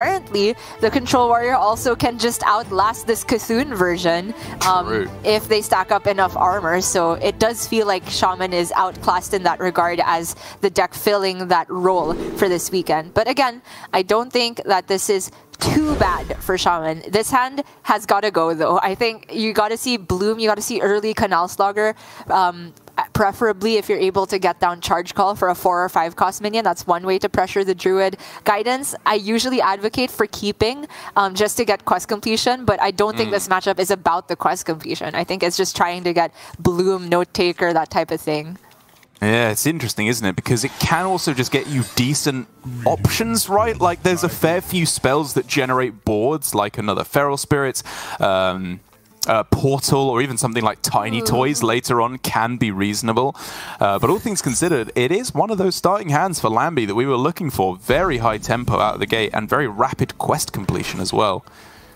Apparently, the Control Warrior also can just outlast this Cthulhu version if they stack up enough armor. So it does feel like Shaman is outclassed in that regard as the deck filling that role for this weekend. But again, I don't think that this is too bad for Shaman. This hand has got to go though. I think you got to see Bloom, you got to see early Canal Slogger. Preferably if you're able to get down Charge Call for a 4 or 5 cost minion. That's one way to pressure the Druid. Guidance, I usually advocate for keeping just to get quest completion, but I don't think this matchup is about the quest completion. I think it's just trying to get Bloom, Note Taker, that type of thing. Yeah, it's interesting, isn't it? Because it can also just get you decent options, right? Like, there's a fair few spells that generate boards, like another Feral Spirit, Portal, or even something like Tiny Toys later on can be reasonable. But all things considered, it is one of those starting hands for Lamby that we were looking for. Very high tempo out of the gate and very rapid quest completion as well.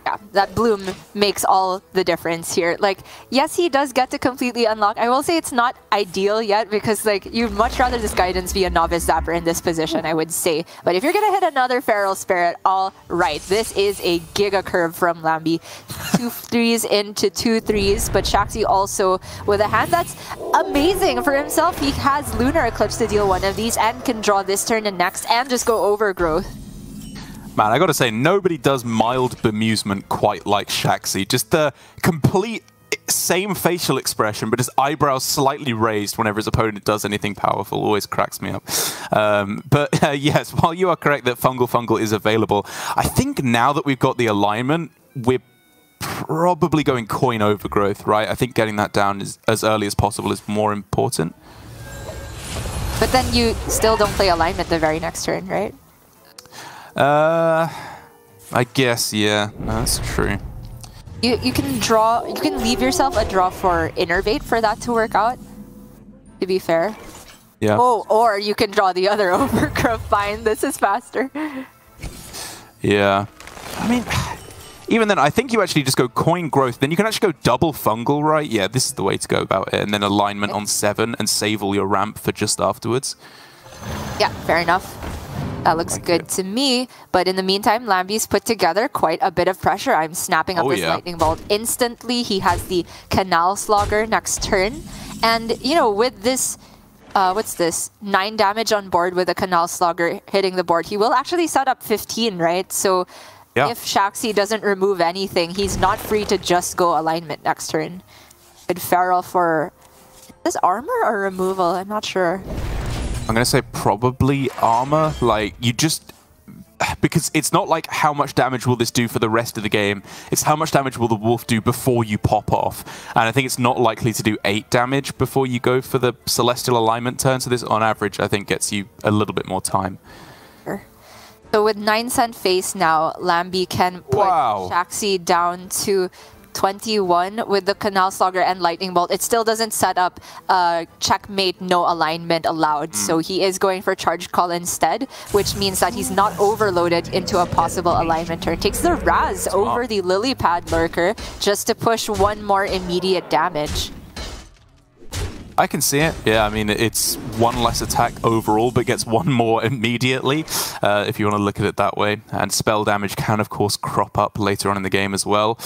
Yeah, that Bloom makes all the difference here. Like, yes, he does get to completely unlock. I will say it's not ideal yet because, like, you'd much rather this Guidance be a Novice Zapper in this position, I would say. But if you're going to hit another Feral Spirit, all right. This is a Giga Curve from Lamby. 2 3s into 2 3s, but Shaxy also with a hand that's amazing for himself. He has Lunar Eclipse to deal one of these and can draw this turn and next and just go Overgrowth. Man, I gotta say, nobody does mild bemusement quite like Shaxy. Just the complete same facial expression, but his eyebrows slightly raised whenever his opponent does anything powerful. Always cracks me up. Yes, while you are correct that Fungal is available, I think now that we've got the alignment, we're probably going Coin Overgrowth, right? I think getting that down as early as possible is more important. But then you still don't play alignment the very next turn, right? I guess, yeah, no, that's true. You can draw, you can leave yourself a draw for Innervate for that to work out, to be fair. Yeah. Oh, or you can draw the other Overgrowth. Fine, this is faster. Yeah. I mean, even then, I think you actually just go Coin Growth, then you can actually go double Fungal, right? Yeah, this is the way to go about it. And then alignment on 7 and save all your ramp for just afterwards. Yeah, fair enough. That looks good to me, but in the meantime, Lamby's put together quite a bit of pressure. I'm snapping up this Lightning Bolt instantly. He has the Canal Slogger next turn. And, you know, with this, what's this, 9 damage on board with a Canal Slogger hitting the board, he will actually set up 15, right? So if Shaxy doesn't remove anything, he's not free to just go alignment next turn. Good Feral for, is this armor or removal? I'm not sure. I'm going to say probably armor. Like, you just... Because it's not like how much damage will this do for the rest of the game. It's how much damage will the wolf do before you pop off. And I think it's not likely to do 8 damage before you go for the Celestial Alignment turn. So this, on average, I think gets you a little bit more time. So with 9 cent face now, Lamby can put Shaxy down to 21 with the Canal Slogger and Lightning Bolt. It still doesn't set up checkmate, no alignment allowed. So he is going for Charge Call instead, which means that he's not overloaded into a possible alignment turn. Takes the Raz over the Lily Pad Lurker just to push 1 more immediate damage. I can see it. Yeah, I mean, it's 1 less attack overall, but gets 1 more immediately, if you want to look at it that way. And spell damage can, of course, crop up later on in the game as well.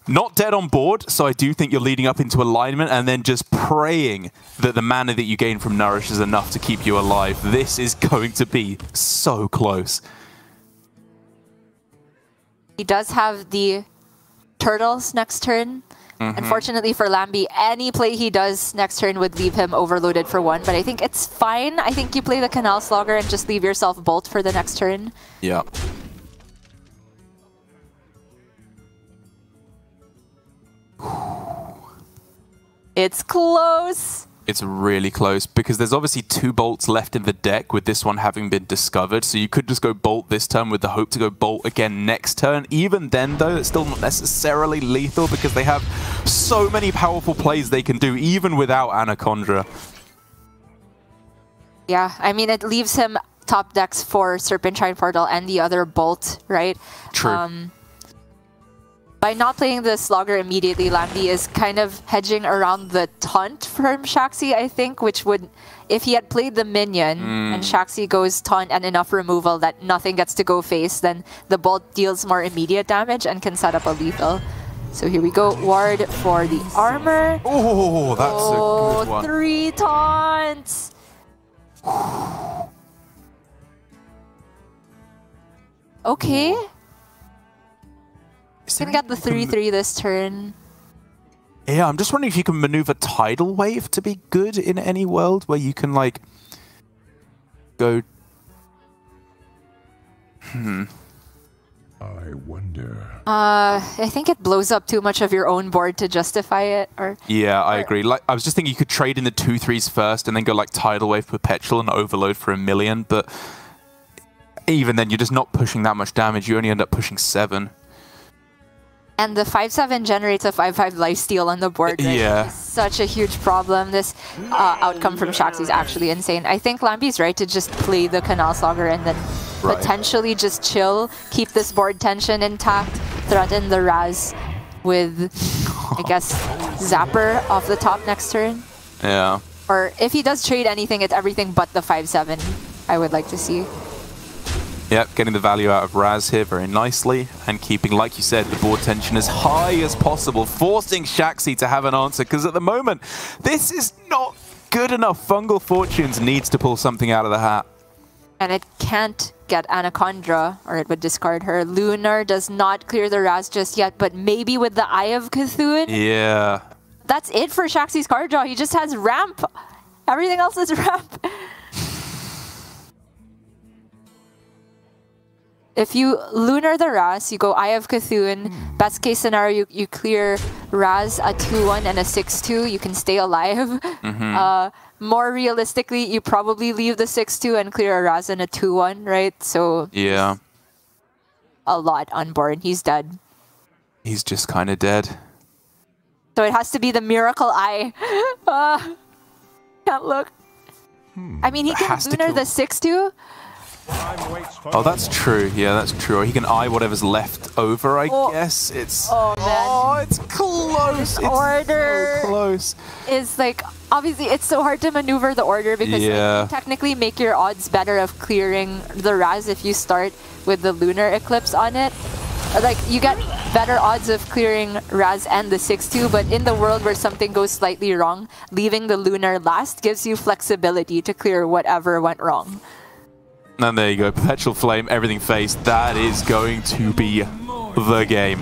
Not dead on board, so I do think you're leading up into alignment and then just praying that the mana that you gain from Nourish is enough to keep you alive. This is going to be so close. He does have the Turtles next turn. Unfortunately for Lamby, any play he does next turn would leave him overloaded for 1, but I think it's fine. I think you play the Canal Slogger and just leave yourself Bolt for the next turn. Yeah. It's close. It's really close because there's obviously 2 bolts left in the deck with this one having been discovered. So you could just go bolt this turn with the hope to go bolt again next turn. Even then, though, it's still not necessarily lethal because they have so many powerful plays they can do even without Anacondra. Yeah, I mean, it leaves him top decks for Serpentine Portal and the other bolt, right? True. By not playing the Slogger immediately, Lamby is kind of hedging around the taunt from Shaxy, I think, which would, if he had played the minion and Shaxy goes taunt and enough removal that nothing gets to go face, then the bolt deals more immediate damage and can set up a lethal. So here we go, ward for the armor. Oh, that's a good one. 3 taunts! Okay. Gonna get the 3-3 this turn. Yeah, I'm just wondering if you can maneuver Tidal Wave to be good in any world where you can, like, go... I wonder. I think it blows up too much of your own board to justify it. Or yeah, I agree. Like, I was just thinking you could trade in the 2-3s first and then go, like, Tidal Wave Perpetual and Overload for 1 million, but even then, you're just not pushing that much damage. You only end up pushing 7. And the 5-7 generates a 5-5 lifesteal on the board. Right? Yeah. It's such a huge problem. This outcome from Shaxy is actually insane. I think Lamby's right to just play the Canal Slogger and then potentially just chill, keep this board tension intact, threaten the Raz with, I guess, Zapper off the top next turn. Yeah. Or if he does trade anything, it's everything but the 5-7, I would like to see. Yep, getting the value out of Raz here very nicely and keeping, like you said, the board tension as high as possible, forcing Shaxy to have an answer, because at the moment, this is not good enough. Fungal Fortunes needs to pull something out of the hat. And it can't get Anaconda, or it would discard her. Lunar does not clear the Raz just yet, but maybe with the Eye of Cthulhu? Yeah. That's it for Shaxy's card draw. He just has ramp. Everything else is ramp. If you Lunar the Raz, you go Eye of Cthulhu. Best case scenario, you clear Raz a 2-1 and a 6-2. You can stay alive. More realistically, you probably leave the 6-2 and clear a Raz and a 2-1, right? So yeah, a lot on board. He's dead. He's just kind of dead. So it has to be the Miracle Eye. Can't look. I mean, he can Lunar the 6-2. Oh, that's true. Yeah, that's true. Or he can eye whatever's left over, I guess. It's it's close. It's order so close. Is like, obviously, it's so hard to maneuver the order because like, you technically make your odds better of clearing the Raz if you start with the Lunar Eclipse on it. Like, you get better odds of clearing Raz and the 6-2, but in the world where something goes slightly wrong, leaving the Lunar last gives you flexibility to clear whatever went wrong. And there you go, Perpetual Flame, everything faced. That is going to be the game.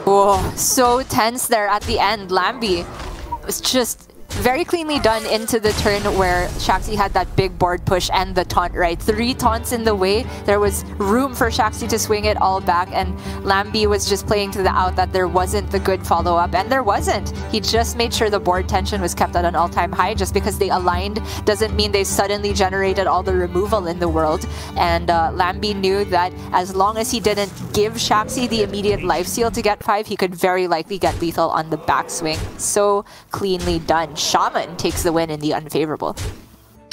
Whoa, so tense there at the end. Lamby was just very cleanly done into the turn where Shaxy had that big board push and the taunt, right? 3 taunts in the way. There was room for Shaxy to swing it all back, and Lamby was just playing to the out that there wasn't the good follow-up, and there wasn't. He just made sure the board tension was kept at an all-time high. Just because they aligned doesn't mean they suddenly generated all the removal in the world. And Lamby knew that as long as he didn't give Shaxy the immediate lifesteal to get 5, he could very likely get lethal on the backswing. So cleanly done. Shaman takes the win in the unfavorable.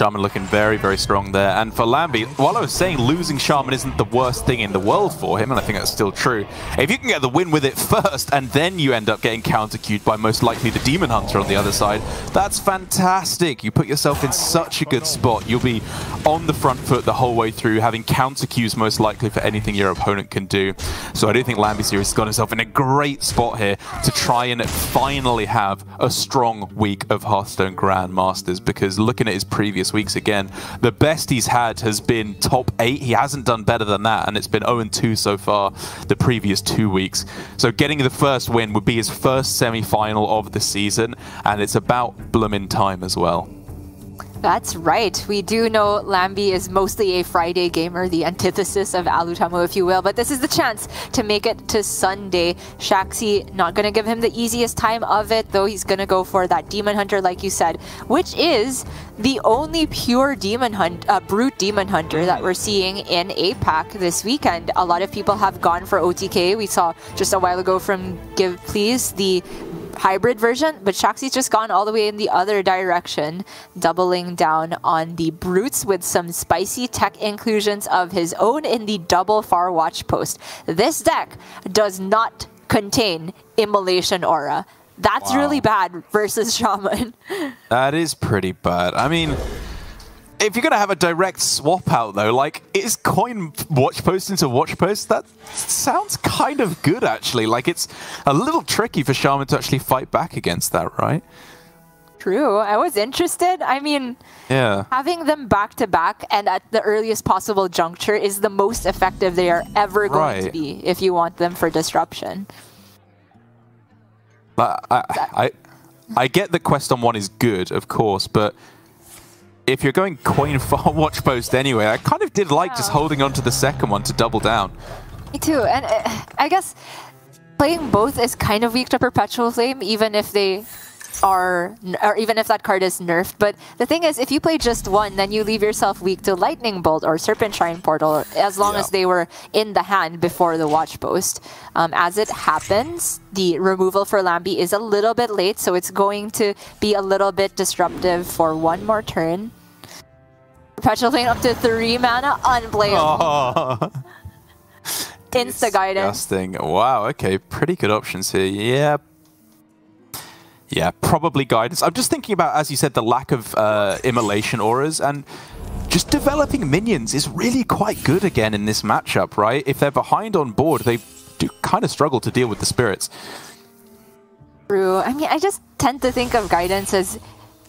Shaman looking very, very strong there. And for Lamby, while I was saying losing Shaman isn't the worst thing in the world for him, and I think that's still true, if you can get the win with it first, and then you end up getting counter-queued by most likely the Demon Hunter on the other side, that's fantastic. You put yourself in such a good spot. You'll be on the front foot the whole way through, having counter-queues most likely for anything your opponent can do. So I do think lambyseries has got himself in a great spot here to try and finally have a strong week of Hearthstone Grandmasters, because looking at his previous weeks again, the best he's had has been top 8. He hasn't done better than that, and it's been 0-2 so far the previous 2 weeks. So getting the first win would be his first semi-final of the season, and it's about bloomin' time as well. That's right. We do know Lamby is mostly a Friday gamer, the antithesis of Alutamo, if you will. But this is the chance to make it to Sunday. Shaxy not going to give him the easiest time of it, though he's going to go for that Demon Hunter, like you said, which is the only pure Demon Brute Demon Hunter that we're seeing in APAC this weekend. A lot of people have gone for OTK. We saw just a while ago from Give Please the hybrid version, but Shaxy's just gone all the way in the other direction, doubling down on the brutes with some spicy tech inclusions of his own in the double far watch post. This deck does not contain Immolation Aura. That's really bad versus Shaman. That is pretty bad. I mean, if you're going to have a direct swap out, though, like, is coin watch post into watch post? That sounds kind of good, actually. Like, it's a little tricky for Shaman to actually fight back against that, right? True. I was interested. I mean, having them back-to-back and at the earliest possible juncture is the most effective they are ever going to be if you want them for disruption. I get that Quest on 1 is good, of course, but if you're going coin far watch post anyway, I kind of did like just holding on to the second one to double down. Me too, and I guess playing both is kind of weak to Perpetual Flame, even if they are, or even if that card is nerfed. But the thing is, if you play just one, then you leave yourself weak to Lightning Bolt or Serpent Shrine Portal, as long as they were in the hand before the watch post. As it happens, the removal for Lamby is a little bit late, so it's going to be a little bit disruptive for one more turn. Perpetual Flame up to 3 mana, unplayable. Insta guidance. Disgusting. Wow, okay, pretty good options here. Yeah, probably guidance. I'm just thinking about, as you said, the lack of immolation auras, and just developing minions is really quite good again in this matchup, right? If they're behind on board, they do kind of struggle to deal with the spirits. True. I mean, I just tend to think of guidance as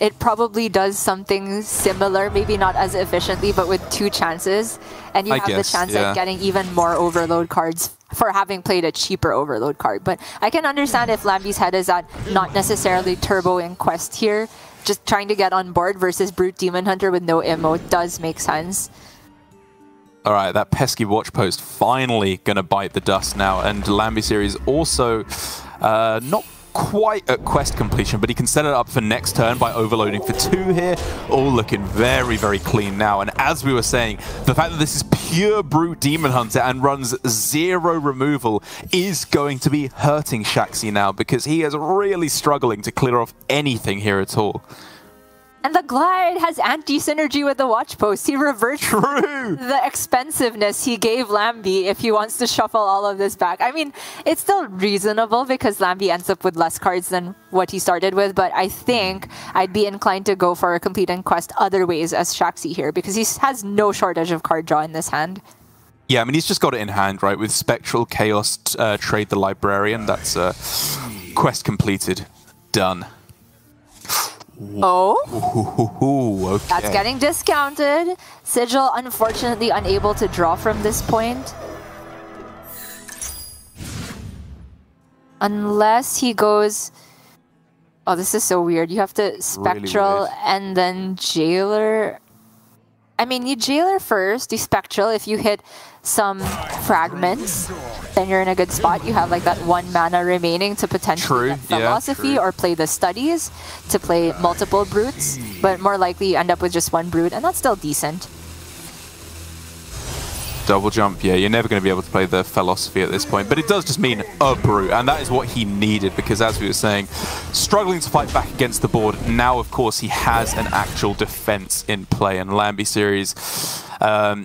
it probably does something similar, maybe not as efficiently, but with 2 chances. And you have the chance at getting even more overload cards for having played a cheaper overload card. But I can understand if Lamby's head is at not necessarily turbo in Quest here. Just trying to get on board versus Brute Demon Hunter with no immo does make sense. All right, that pesky watch post finally going to bite the dust now. And lambyseries also not quite at quest completion, but he can set it up for next turn by overloading for 2 here. All looking very, very clean now. And as we were saying, the fact that this is pure Brute Demon Hunter and runs 0 removal is going to be hurting Shaxy now, because he is really struggling to clear off anything here at all. And the Glide has anti-synergy with the Watch Post. He reverts the expensiveness he gave Lamby if he wants to shuffle all of this back. I mean, it's still reasonable because Lamby ends up with less cards than what he started with, but I think I'd be inclined to go for a complete and quest other ways as Shaxy here, because he has no shortage of card draw in this hand. Yeah, I mean, he's just got it in hand, right? With Spectral, Chaos, Trade the Librarian. That's quest completed. Done. Okay. That's getting discounted. Sigil, unfortunately, unable to draw from this point. Unless he goes... Oh, this is so weird. You have to Spectral really and then Jailer. I mean, you Jailer first, you Spectral. If you hit some fragments, then you're in a good spot. You have like that 1 mana remaining to potentially get Philosophy or play the Studies to play multiple brutes, but more likely you end up with just 1 brute, and that's still decent. Double jump, yeah, you're never going to be able to play the Philosophy at this point, but it does just mean a brute, and that is what he needed, because as we were saying, struggling to fight back against the board. Now, of course, he has an actual defense in play, and lambyseries,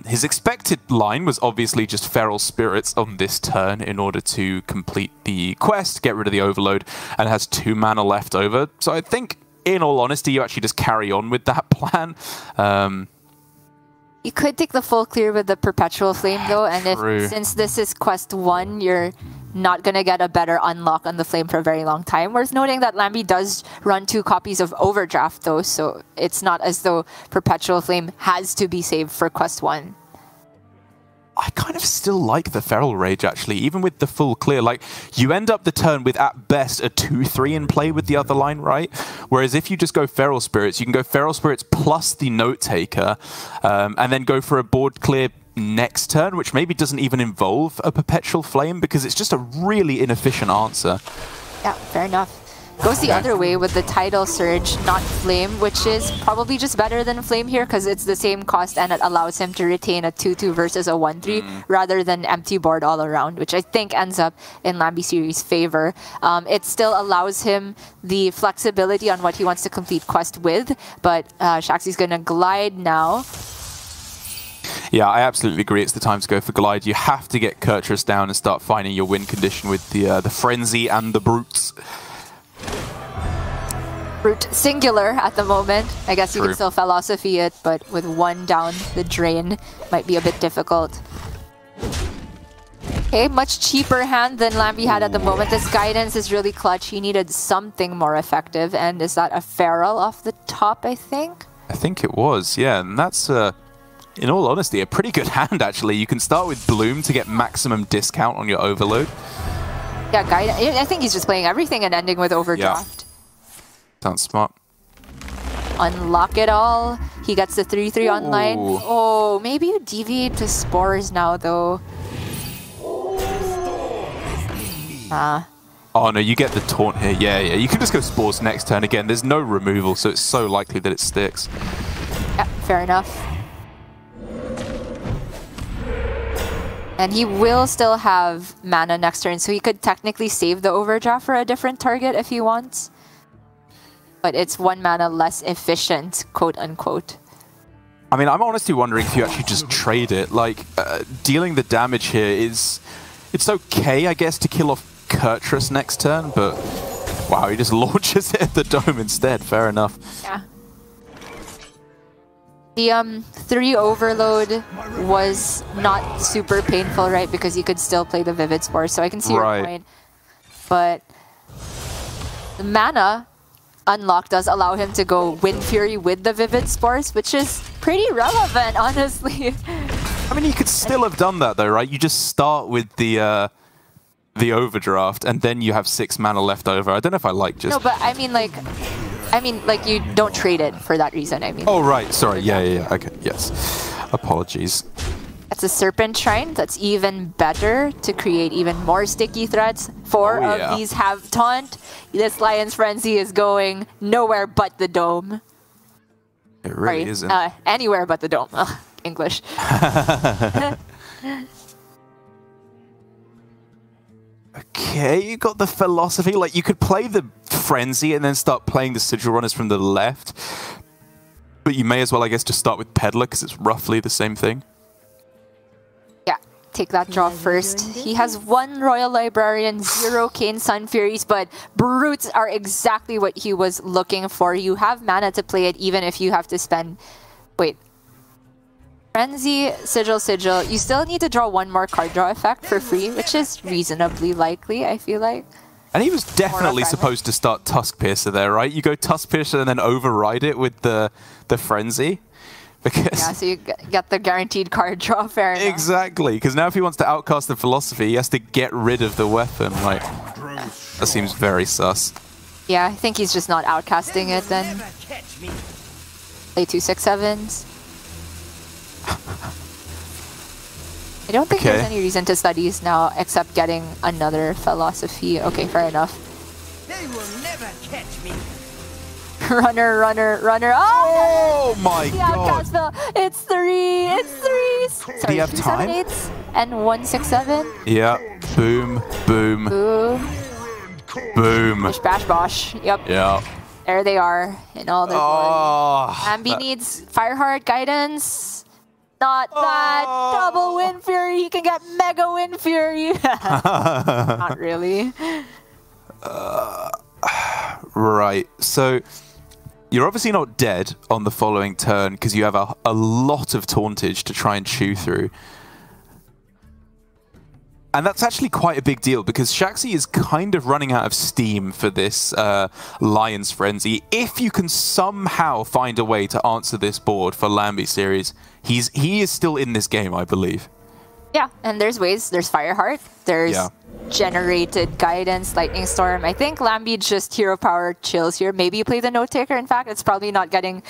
his expected line was obviously just Feral Spirits on this turn in order to complete the quest, get rid of the overload, and has 2 mana left over. So I think, in all honesty, you actually just carry on with that plan. You could take the full clear with the Perpetual Flame, though, and since this is Quest 1, you're not going to get a better unlock on the Flame for a very long time. Worth noting that Lamby does run 2 copies of Overdraft, though, so it's not as though Perpetual Flame has to be saved for Quest 1. I kind of still like the Feral Rage, actually, even with the full clear. Like, you end up the turn with, at best, a 2-3 in play with the other line, right? Whereas if you just go Feral Spirits, you can go Feral Spirits plus the Note Taker, and then go for a board clear next turn, which maybe doesn't even involve a Perpetual Flame, because it's just a really inefficient answer. Yeah, fair enough. goes the other way with the Tidal Surge, not Flame, which is probably just better than Flame here because it's the same cost and it allows him to retain a 2-2 versus a 1-3 rather than empty board all around, which I think ends up in lambyseries' favor. It still allows him the flexibility on what he wants to complete quest with, but Shaxy's going to glide now. Yeah, I absolutely agree. It's the time to go for Glide. You have to get Kurtrus down and start finding your win condition with the Frenzy and the Brutes. Brute singular at the moment. I guess you can still philosophy it, but with one down the drain might be a bit difficult. Okay, much cheaper hand than Lamby had at the moment. This guidance is really clutch. He needed something more effective. And is that a Feral off the top, I think? I think it was, yeah. And that's, in all honesty, a pretty good hand, actually. You can start with Bloom to get maximum discount on your Overload. Yeah, I think he's just playing everything and ending with Overdraft. Yeah. Sounds smart. Unlock it all. He gets the 3-3 online. Oh, maybe you deviate to Spores now, though. Oh no, you get the taunt here. Yeah, yeah. You can just go Spores next turn again. There's no removal, so it's so likely that it sticks. Yeah, fair enough. And he will still have mana next turn, so he could technically save the Overdraft for a different target if he wants. But it's 1 mana less efficient, quote unquote. I mean, I'm honestly wondering if you actually just trade it. Like, dealing the damage here is... It's okay, I guess, to kill off Kurtrus next turn, but... Wow, he just launches it at the dome instead. Fair enough. Yeah. The 3 Overload was not super painful, right? Because you could still play the Vivid Spore, so I can see your point. But the mana unlock does allow him to go Wind Fury with the Vivid Spores, which is pretty relevant, honestly. I mean, you could still have done that, though, right? You just start with the Overdraft, and then you have 6 mana left over. I don't know if I like just... No, but I mean, like you don't trade it for that reason, I mean. Oh, right. Sorry. Yeah. Okay. Yes. Apologies. That's a Serpent Shrine. That's even better to create even more sticky threats. 4 of these have taunt. This Lion's Frenzy is going nowhere but the dome. It really isn't. Anywhere but the dome. English. Okay, you got the Philosophy. Like, you could play the Frenzy and then start playing the Sigil Runners from the left. But you may as well, I guess, just start with Peddler, because it's roughly the same thing. Yeah, take that draw first. He has 1 Royal Librarian, 0 Kane Sun Furies, but Brutes are exactly what he was looking for. You have mana to play it, even if you have to spend... Wait. Frenzy, Sigil. You still need to draw 1 more card draw effect for free, which is reasonably likely, I feel like. And he was definitely supposed to start Tusk Piercer there, right? You go Tusk Piercer and then override it with the Frenzy. Because yeah, so you get the guaranteed card draw, fair enough. Exactly, because now if he wants to outcast the Philosophy, he has to get rid of the weapon. Like, that seems very sus. Yeah, I think he's just not outcasting it then. Play 2 6/7s. I don't think there's any reason to studies now except getting another Philosophy. Okay, fair enough. They will never catch me. Runner. Oh my god! It's 3. It's 3. Sorry, do you have 3 time? 7 8s and 1 6 7. Yeah. Boom. Bish bash bosh. Yep. Yeah. There they are in all their glory. Ambi needs Fireheart guidance. Not that double Wind Fury. He can get Mega Wind Fury. Not really. Right. So you're obviously not dead on the following turn because you have a lot of tauntage to try and chew through. And that's actually quite a big deal because Shaxy is kind of running out of steam for this Lion's Frenzy. If you can somehow find a way to answer this board for lambyseries, he is still in this game, I believe. Yeah, and there's ways. There's Fireheart. There's generated Guidance, Lightning Storm. I think Lamby just Hero Power chills here. Maybe you play the Note Taker. In fact, it's probably not getting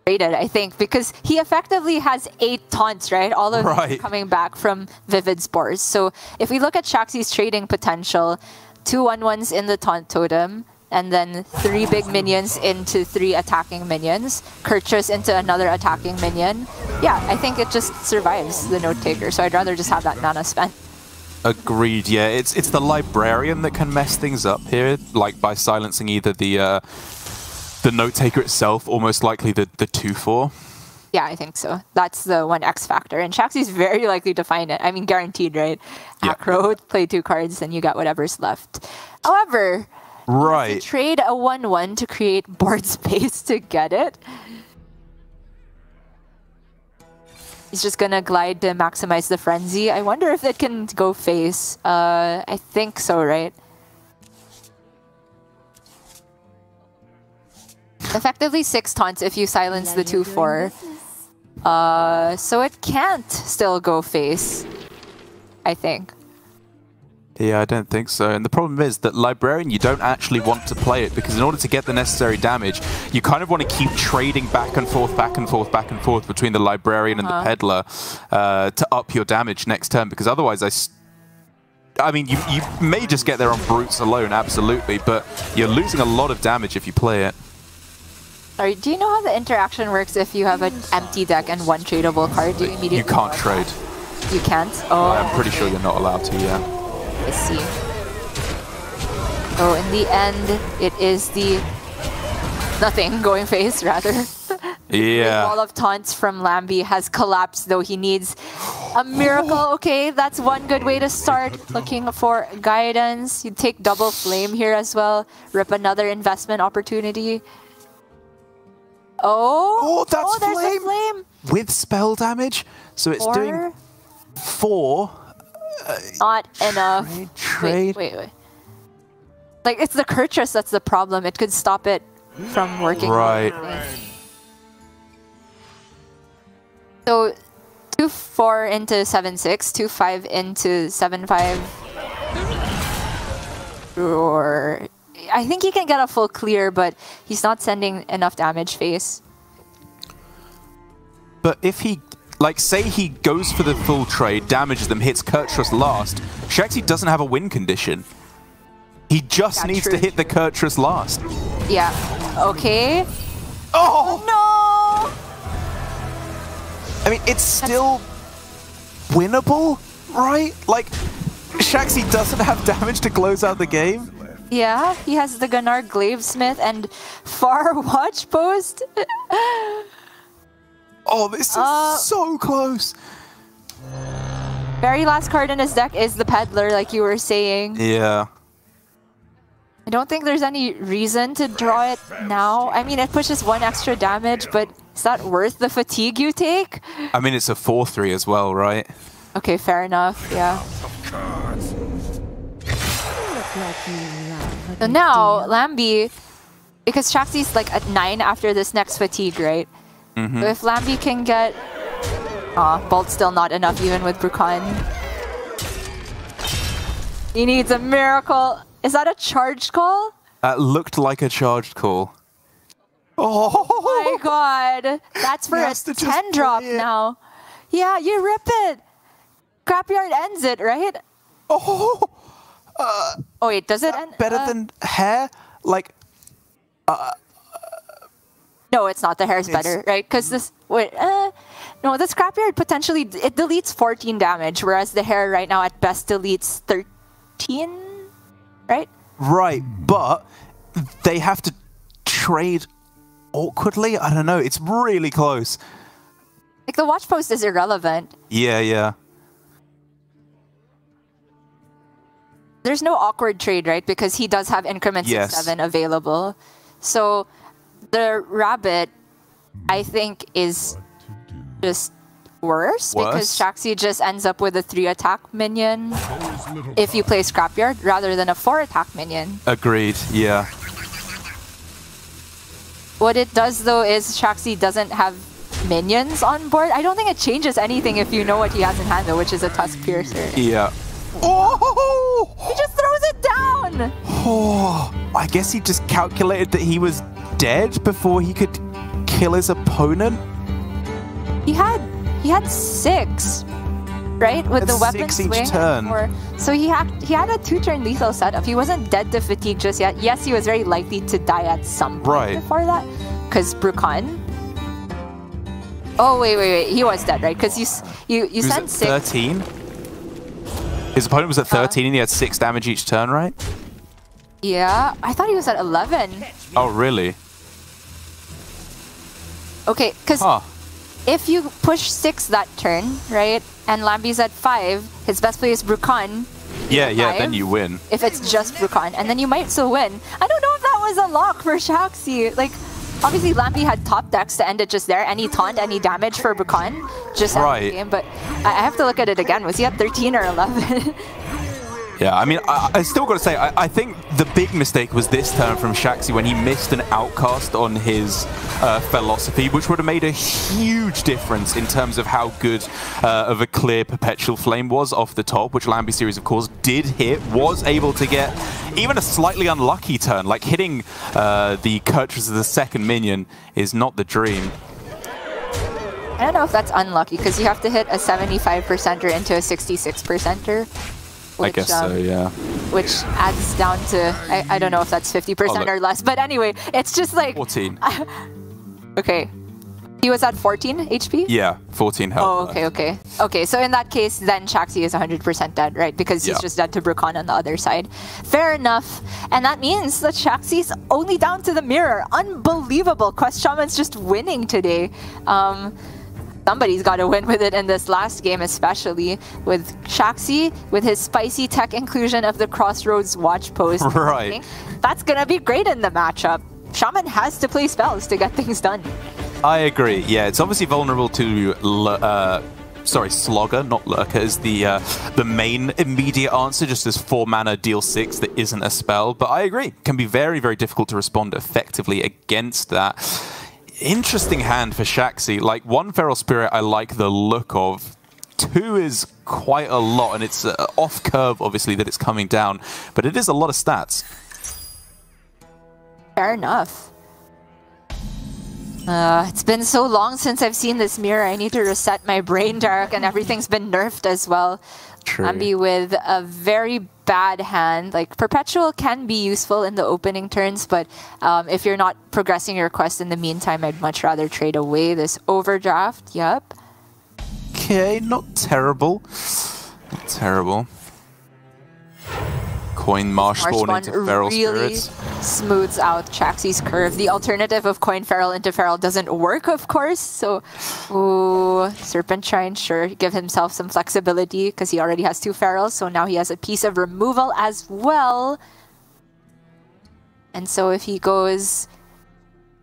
rated, I think, because he effectively has 8 taunts, right? All of them coming back from Vivid Spores. So if we look at Shaxy's trading potential, 2 1/1s in the taunt totem, and then 3 big minions into 3 attacking minions, Kurtrus into another attacking minion. Yeah, I think it just survives the Note Taker, so I'd rather just have that mana spent. Agreed, yeah. It's the Librarian that can mess things up here, like by silencing either the Note Taker itself or most likely the 2/4. Yeah, I think so. That's the one X factor, and Shaxy's very likely to find it. I mean, guaranteed, right? Yeah. Acro, play 2 cards, and you got whatever's left. However, right, trade a 1/1 to create board space to get it. He's just gonna glide to maximize the frenzy. I wonder if it can go face. I think so, right? Effectively 6 taunts if you silence the 2/4. So it can't still go face, I think. Yeah, I don't think so. And the problem is that Librarian, you don't actually want to play it because in order to get the necessary damage, you kind of want to keep trading back and forth, back and forth, back and forth between the Librarian and the Peddler to up your damage next turn, because otherwise I mean, you may just get there on Brutes alone, absolutely, but you're losing a lot of damage if you play it. Sorry, do you know how the interaction works if you have an empty deck and 1 tradable card? Do you immediately... You can't trade. You can't? Oh, I'm pretty sure you're not allowed to, yeah. I see. Oh, in the end, it is the nothing going face, rather. Yeah. The wall of taunts from Lamby has collapsed, though he needs a miracle. Okay, that's one good way to start. Looking for guidance. You take double flame here as well. Rip another investment opportunity. Oh, that's there's a flame. With spell damage. So it's doing 4. Not enough. Trade. Wait. Like, it's the Kurtrus that's the problem. It could stop it from working. Right. So 2/4 into 7/6, 2/5 into 7/5. Or I think he can get a full clear, but he's not sending enough damage face. But if he, like, say he goes for the full trade, damages them, hits Kurtrus last, Shaxy doesn't have a win condition. He just needs to hit the Kurtrus last. Yeah. Okay. Oh! No! I mean, it's still winnable, right? Like, Shaxy doesn't have damage to close out the game. Yeah, he has the Gunnar Glavesmith and Far Watch Post. Oh, this is so close. Very last card in his deck is the Peddler, like you were saying. Yeah. I don't think there's any reason to draw it now. I mean, it pushes 1 extra damage, but is that worth the fatigue you take? I mean, it's a 4/3 as well, right? Okay, fair enough, yeah. So now, Lamby, because Shaxy's like at 9 after this next fatigue, right? So if Lamby can get... Bolt's still not enough even with Brukan. He needs a miracle. Is that a charged call? That looked like a charged call. Oh my god. That's for a 10 drop now. Yeah, you rip it. Scrapyard ends it, right? Oh, wait, does it end? Better than hair? Like, no, it's not. The hair's better, right? Because this, no, the Scrapyard potentially, it deletes 14 damage, whereas the hair right now at best deletes 13, right? Right, but they have to trade awkwardly? I don't know, it's really close. Like, the watch post is irrelevant. Yeah. There's no awkward trade, right? Because he does have increment 6/7 available. So the rabbit, I think, is just worse? Because Shaxy just ends up with a 3-attack minion if you play Scrapyard rather than a 4-attack minion. Agreed, yeah. What it does though is Shaxy doesn't have minions on board. I don't think it changes anything if you know what he has in hand though, which is a Tusk Piercer. Yeah. Oh! He just throws it down! Oh, I guess he just calculated that he was dead before he could kill his opponent? He had 6. right? With the weapon 6 each swing. turn. So he had a 2-turn lethal setup. He wasn't dead to fatigue just yet. Yes, he was very likely to die at some point before that. Because Brukan. Oh, wait. He was dead, right? Because you sent 6. 13? His opponent was at 13 and he had 6 damage each turn, right? Yeah, I thought he was at 11. Oh, really? Okay, because if you push 6 that turn, right, and Lamby's at 5, his best play is Brukan. Yeah, then you win. If it's just Brukan, and then you might still win. I don't know if that was a lock for Shaxy. Like, obviously Lamby had top decks to end it just there. Any taunt, any damage for Brukan, just end the game. But I have to look at it again. Was he at 13 or 11? Yeah, I mean, I still got to say, I think the big mistake was this turn from Shaxy when he missed an outcast on his philosophy, which would have made a huge difference in terms of how good of a clear Perpetual Flame was off the top, which lambyseries, of course, did hit, was able to get even a slightly unlucky turn. Like, hitting the Kurtrus as the second minion is not the dream. I don't know if that's unlucky, because you have to hit a 75%er into a 66%er. Which, I guess so, yeah. Which adds down to, I don't know if that's 50% or less, but anyway, it's just like... 14. Okay. He was at 14 HP? Yeah, 14 health. Oh, okay. Okay, so in that case, then Shaxy is 100% dead, right? Because he's just dead to Brukan on the other side. Fair enough. And that means that Shaxy's only down to the mirror. Unbelievable. Quest Shaman's just winning today. Somebody's got to win with it in this last game, especially with Shaxy, with his spicy tech inclusion of the Crossroads watch post. Right. That's going to be great in the matchup. Shaman has to play spells to get things done. I agree. Yeah, it's obviously vulnerable to Slogger, not Lurker, is the main immediate answer, just as 4 mana deal 6 that isn't a spell. But I agree, can be very, very difficult to respond effectively against that. Interesting hand for Shaxy. Like, 1 Feral Spirit I like the look of. 2 is quite a lot, and it's off curve, obviously, that it's coming down. But it is a lot of stats. Fair enough. It's been so long since I've seen this mirror. I need to reset my brain, Derek, and everything's been nerfed as well. True. Lamby with a very bad hand. Like, Perpetual can be useful in the opening turns, but if you're not progressing your quest in the meantime, I'd much rather trade away this Overdraft. Yep. Okay, not terrible. Not terrible. Coin Marsh Spawn into Feral really Spirits. Smooths out Shaxy's curve. The alternative of Coin Feral into Feral doesn't work, of course. So, ooh, Serpent Shrine, sure, give himself some flexibility because he already has 2 Ferals. So now he has a piece of removal as well. And so if he goes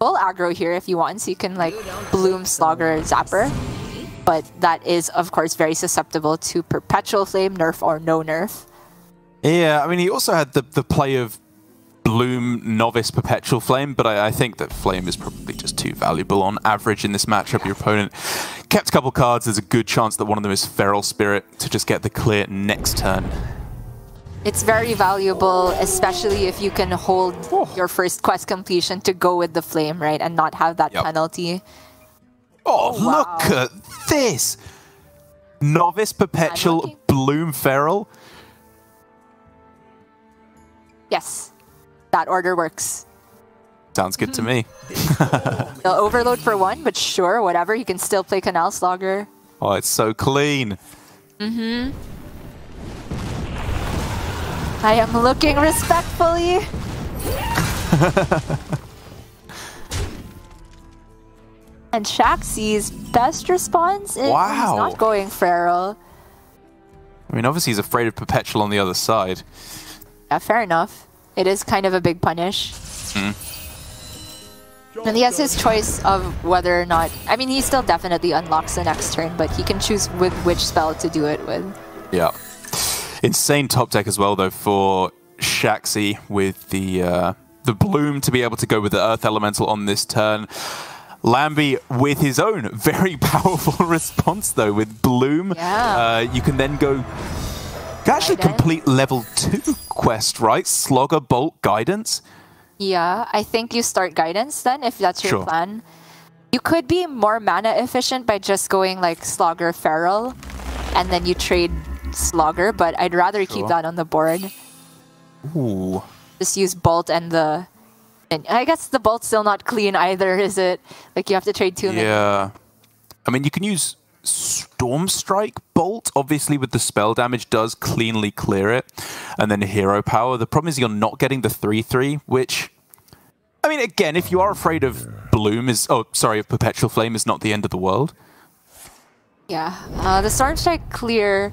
full aggro here if he wants, you can like Bloom, Slogger, Zapper. But that is, of course, very susceptible to Perpetual Flame, nerf or no nerf. Yeah, I mean, he also had the play of Bloom, Novice, Perpetual Flame, but I think that Flame is probably just too valuable on average in this matchup. Your opponent kept a couple cards. There's a good chance that one of them is Feral Spirit to just get the clear next turn. It's very valuable, especially if you can hold your first quest completion to go with the Flame, right? And not have that penalty. Oh, wow. Look at this! Novice, Perpetual, Bloom, Feral. Yes, that order works. Sounds good to me. They'll overload for 1, but sure, whatever. You can still play Canal Slogger. Oh, it's so clean. I am looking respectfully. And Shaxy's best response is he's not going Feral. I mean, obviously he's afraid of Perpetual on the other side. Yeah, fair enough. It is kind of a big punish. And he has his choice of whether or not... I mean, he still definitely unlocks the next turn, but he can choose with which spell to do it with. Yeah. Insane top deck as well, though, for Shaxy with the Bloom to be able to go with the Earth Elemental on this turn. Lamby with his own very powerful response, though, with Bloom. Yeah. You can then go... You can actually complete level 2 quest, right? Slogger, Bolt, Guidance? Yeah, I think you start Guidance then, if that's your plan. You could be more mana efficient by just going like Slogger, Feral, and then you trade Slugger, but I'd rather keep that on the board. Ooh. Just use Bolt and the... And I guess the Bolt's still not clean either, is it? Like, you have to trade 2 minions. Yeah. I mean, you can use Storm Strike Bolt, obviously, with the spell damage, does cleanly clear it. And then Hero Power. The problem is you're not getting the 3/3, which... I mean, again, if you are afraid of Bloom is... Oh, sorry, of Perpetual Flame is not the end of the world. Yeah. The Storm Strike clear...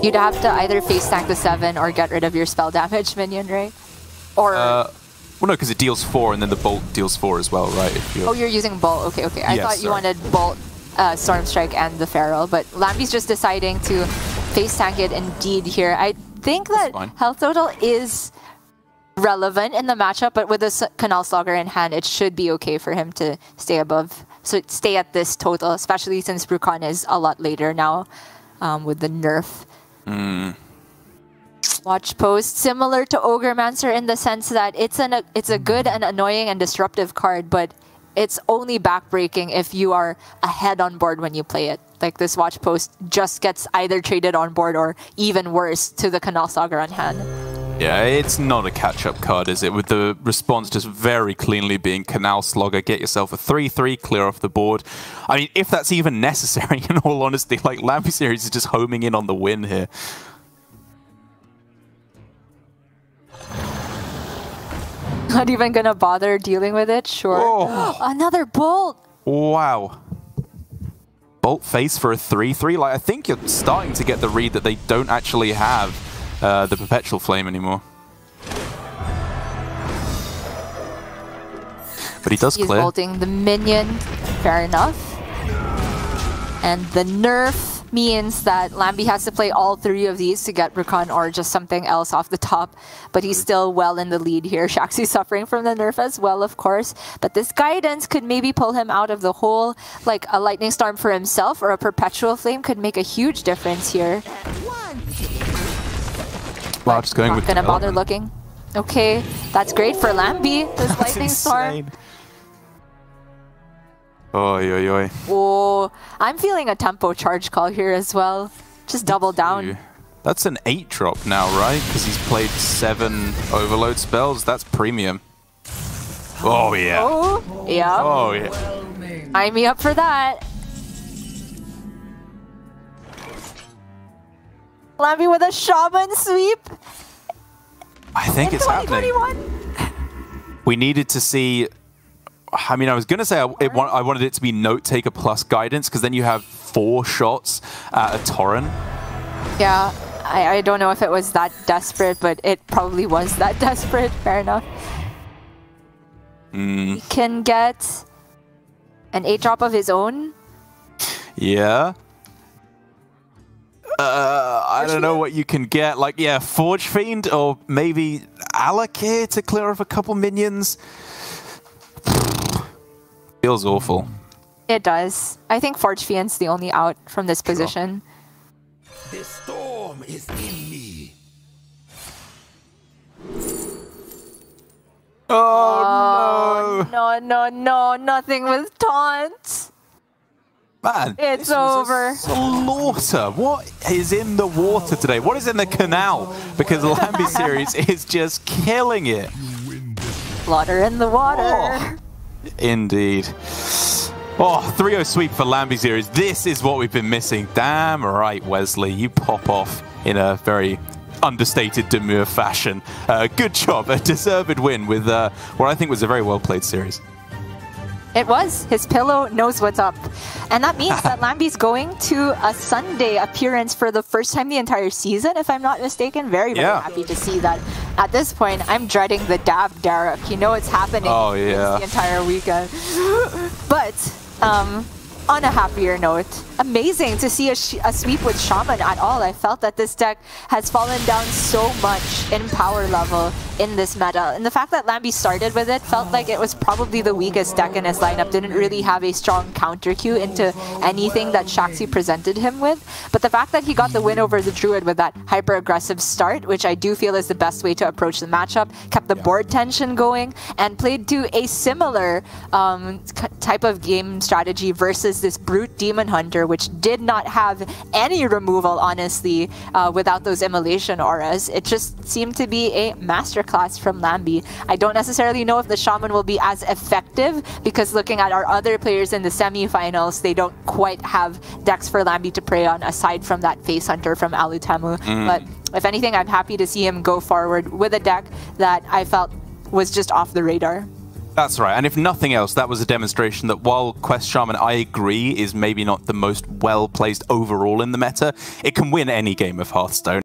You'd have to either face tank the 7 or get rid of your spell damage minion, right? Or... well, no, because it deals 4 and then the Bolt deals 4 as well, right? If you're... Oh, you're using Bolt. Okay, okay. I thought you wanted Bolt, Storm Strike, and the Feral, but Lamby's just deciding to face tank it indeed here. I think that health total is relevant in the matchup, but with the Canal Slugger in hand, it should be okay for him to stay above. So stay at this total, especially since Brucon is a lot later now with the nerf. Watch Post, similar to Ogremancer in the sense that it's a good and annoying and disruptive card, but it's only backbreaking if you are ahead on board when you play it. Like this Watch Post just gets either traded on board or even worse to the Canal Saga on hand. Yeah, it's not a catch-up card, is it? With the response just very cleanly being Canal Slugger, get yourself a 3/3, clear off the board. I mean, if that's even necessary, in all honesty, like lambyseries is just homing in on the win here. Not even gonna bother dealing with it? Sure. Oh. Another Bolt! Wow. Bolt face for a 3/3. Like, I think you're starting to get the read that they don't actually have the Perpetual Flame anymore. But he does He's clear. bolting the minion. Fair enough. And the nerf means that Lamby has to play all 3 of these to get Brucon or just something else off the top. But he's still well in the lead here. Shaxy suffering from the nerf as well, of course. But this guidance could maybe pull him out of the hole. Like a Lightning Storm for himself or a Perpetual Flame could make a huge difference here. Wow, just going not with gonna bother looking. Okay, that's great for Lamby. This Lightning Storm. Oy, oy, oy. Oh, I'm feeling a tempo charge call here as well. Just double down. That's an 8-drop now, right? Because he's played 7 overload spells. That's premium. Oh, yeah. Oh, yeah. Oh, yeah. Eye me up for that. Lamby with a Shaman sweep. I think it's happening. We needed to see... I mean, I was going to say I wanted it to be Note Taker plus Guidance, because then you have 4 shots at a Torrent. Yeah, I don't know if it was that desperate, but it probably was that desperate. Fair enough. He can get an 8-drop of his own. Yeah. I don't know what you can get. Like, yeah, Forge Fiend or maybe Alakir to clear off a couple minions. Feels awful. It does. I think Forge Fiend's the only out from this position. The storm is in me. Oh, no, nothing with taunts. Man, it's over. Slaughter. What is in the water today? What is in the canal? Because lambyseries is just killing it. Slaughter in the water. Oh. Indeed. Oh, 3-0 sweep for lambyseries. This is what we've been missing. Damn right, Wesley. You pop off in a very understated, demure fashion. Good job. A deserved win with what I think was a very well-played series. It was. His pillow knows what's up. And that means that Lamby's going to a Sunday appearance for the first time the entire season, if I'm not mistaken. Very, very happy to see that. At this point, I'm dreading the dab, Derek. You know it's happening the entire weekend. But, on a happier note, amazing to see a sweep with Shaman at all. I felt that this deck has fallen down so much in power level in this meta. And the fact that Lamby started with it felt like it was probably the weakest deck in his lineup. Didn't really have a strong counter queue into anything that Shaxy presented him with. But the fact that he got the win over the Druid with that hyper-aggressive start, which I do feel is the best way to approach the matchup, kept the board tension going, and played to a similar type of game strategy versus this Brute Demon Hunter, which did not have any removal, honestly, without those immolation auras. It just seemed to be a masterclass from Lamby. I don't necessarily know if the Shaman will be as effective, because looking at our other players in the semifinals, they don't quite have decks for Lamby to prey on aside from that Face Hunter from Alutamu. But if anything, I'm happy to see him go forward with a deck that I felt was just off the radar. That's right, and if nothing else, that was a demonstration that while Quest Shaman, I agree, is maybe not the most well-placed overall in the meta, it can win any game of Hearthstone.